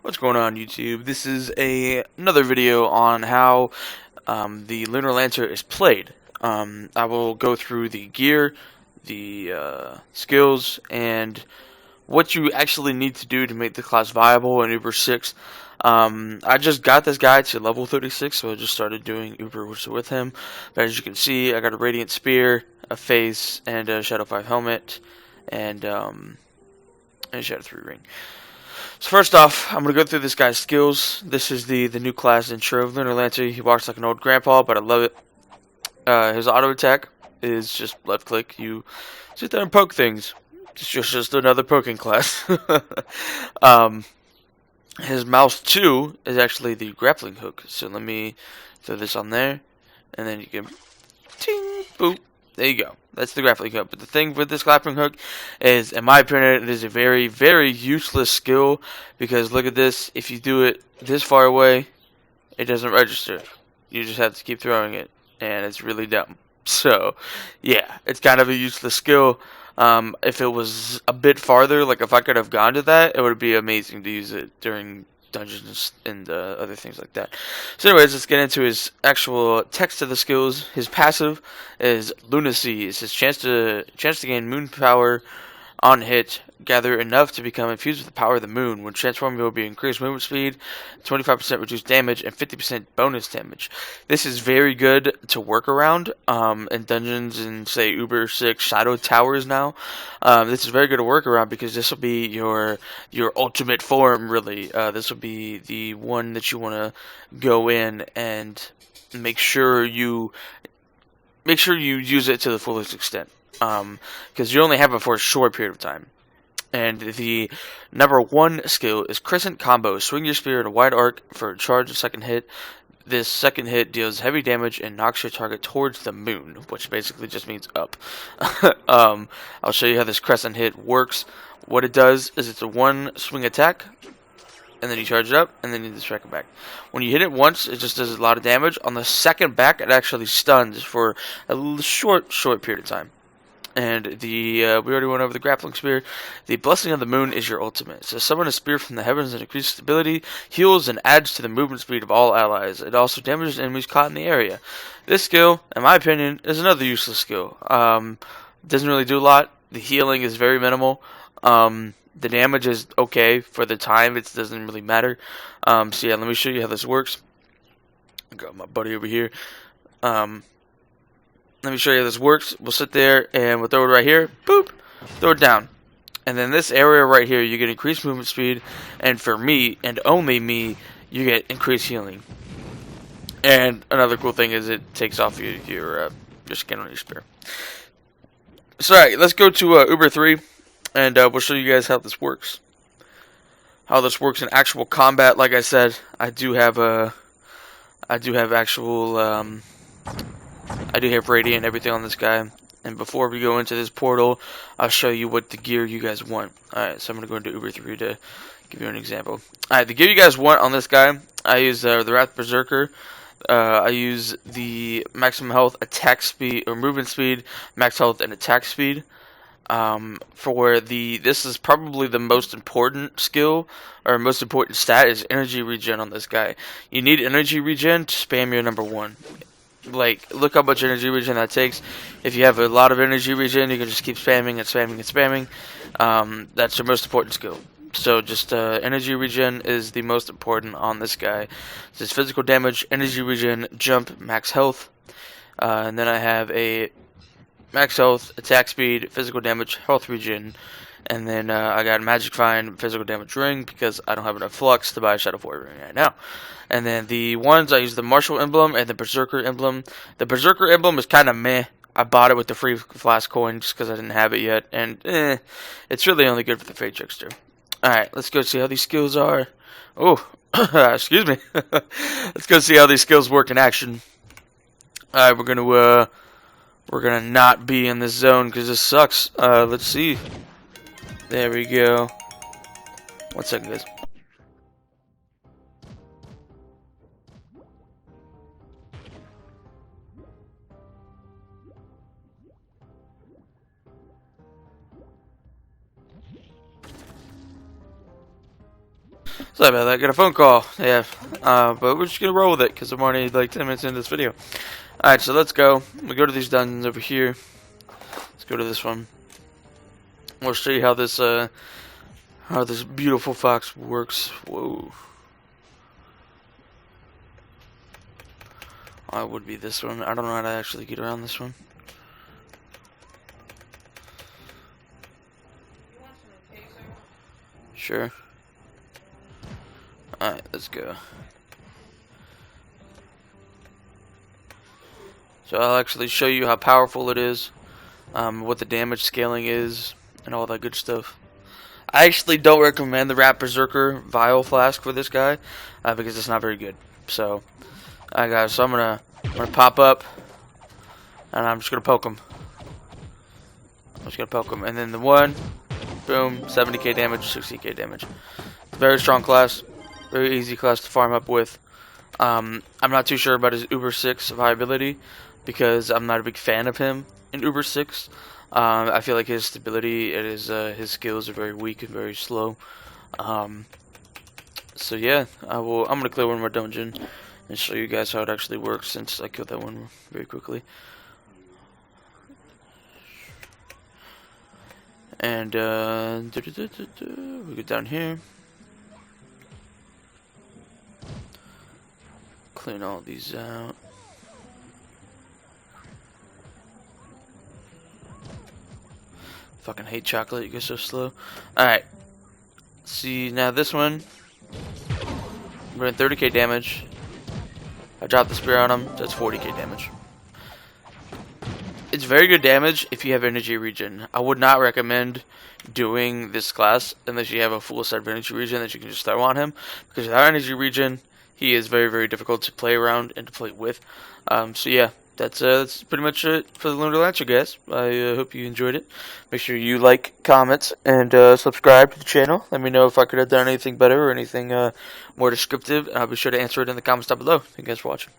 What's going on, YouTube? This is another video on how the Lunar Lancer is played. I will go through the gear, the skills, and what you actually need to do to make the class viable in Uber 6. I just got this guy to level 36, so I just started doing Uber with him. But as you can see, I got a Radiant Spear, a Face, and a Shadow 5 helmet, and a Shadow 3 ring. So first off, I'm going to go through this guy's skills. This is the new class in Trove, Lunar Lancer. He walks like an old grandpa, but I love it. His auto attack is just left click. You sit there and poke things. It's just another poking class. His mouse 2 is actually the grappling hook. So let me throw this on there, and then you can ting, boop. There you go. That's the grappling hook. But the thing with this grappling hook is, in my opinion, it is a very, very useless skill. Because look at this. If you do it this far away, it doesn't register. You just have to keep throwing it. And it's really dumb. So, yeah. It's kind of a useless skill. If it was a bit farther, like if I could have gone to that, it would be amazing to use it during dungeons and other things like that. So anyways, let's get into his actual text of the skills. His passive is Lunacy. It's his chance to gain moon power on hit, gather enough to become infused with the power of the moon. When transforming, it will be increased movement speed, 25% reduced damage, and 50% bonus damage. This is very good to work around in dungeons and, say, Uber 6 Shadow Towers now. This is very good to work around because this will be your ultimate form, really. This will be the one that you want to go in and make sure you use it to the fullest extent. Because you only have it for a short period of time. And the number 1 skill is Crescent Combo. Swing your spear in a wide arc for a charge of second hit. This second hit deals heavy damage and knocks your target towards the moon, which basically just means up. I'll show you how this Crescent hit works. What it does is it's a 1 swing attack, and then you charge it up, and then you distract it back. When you hit it once, it just does a lot of damage. On the second back, it actually stuns for a short period of time. And we already went over the grappling spear. The blessing of the moon is your ultimate. So summon a spear from the heavens and increases stability, heals, and adds to the movement speed of all allies. It also damages enemies caught in the area. This skill, in my opinion, is another useless skill. Doesn't really do a lot. The healing is very minimal. The damage is okay for the time. It doesn't really matter. So yeah, let me show you how this works. I got my buddy over here. Let me show you how this works. We'll sit there and we'll throw it right here. Boop. Throw it down. And then this area right here, you get increased movement speed. And for me, and only me, you get increased healing. And another cool thing is it takes off your skin on your spear. So alright, let's go to Uber 3. And we'll show you guys how this works. How this works in actual combat. Like I said, I do have actual I do have Radiant and everything on this guy. And before we go into this portal, I'll show you what the gear you guys want. Alright, so I'm going to go into Uber 3 to give you an example. Alright, the gear you guys want on this guy, I use the Wrath Berserker. I use the maximum health, attack speed, or movement speed, max health, and attack speed. This is probably the most important skill, or most important stat, is energy regen on this guy. You need energy regen to spam your number 1. Like, look how much energy regen that takes. If you have a lot of energy regen, you can just keep spamming and spamming and spamming. That's your most important skill. So just energy regen is the most important on this guy. This is physical damage, energy regen, jump, max health. And then I have a max health, attack speed, physical damage, health regen. And then I got Magic Find, physical damage ring, because I don't have enough flux to buy a Shadow 4 ring right now. And then the ones, I use the Martial emblem and the Berserker emblem. The Berserker emblem is kind of meh. I bought it with the free flask coin just because I didn't have it yet. And it's really only good for the Fate Trickster. Alright, let's go see how these skills are. Oh, excuse me. Let's go see how these skills work in action. Alright, we're gonna not be in this zone because this sucks. Let's see. There we go. 1 second, guys. Sorry about that. I got a phone call. Yeah. But we're just gonna roll with it because I'm already like 10 minutes into this video. All right, so let's go. We go to these dungeons over here. Let's go to this one. We'll show you how this beautiful fox works. Whoa. Oh, it would be this one. I don't know how to actually get around this one. Sure. Alright, let's go. So I'll actually show you how powerful it is, what the damage scaling is, and all that good stuff. I actually don't recommend the Rat Berserker Vial Flask for this guy, because it's not very good. So, alright guys, so I'm gonna pop up, and I'm just gonna poke him. And then the one, boom, 70k damage, 60k damage. Very strong class, very easy class to farm up with. I'm not too sure about his Uber 6 viability, because I'm not a big fan of him in Uber 6. I feel like his stability and his skills are very weak and very slow. So yeah, I'm gonna clear one more dungeon and show you guys how it actually works, since I killed that one very quickly. And we go down here, clean all these out. Fucking hate chocolate, you go so slow. Alright. See, now this one, I'm doing 30k damage. I dropped the spear on him, that's 40k damage. It's very good damage if you have energy regen. I would not recommend doing this class unless you have a full set of energy regen that you can just throw on him, because without energy regen, he is very, very difficult to play around and to play with. So yeah, that's pretty much it for the Lunar Lancer, guys. I hope you enjoyed it. Make sure you like, comment, and subscribe to the channel. Let me know if I could have done anything better or anything more descriptive, and I'll be sure to answer it in the comments down below. Thank you guys for watching.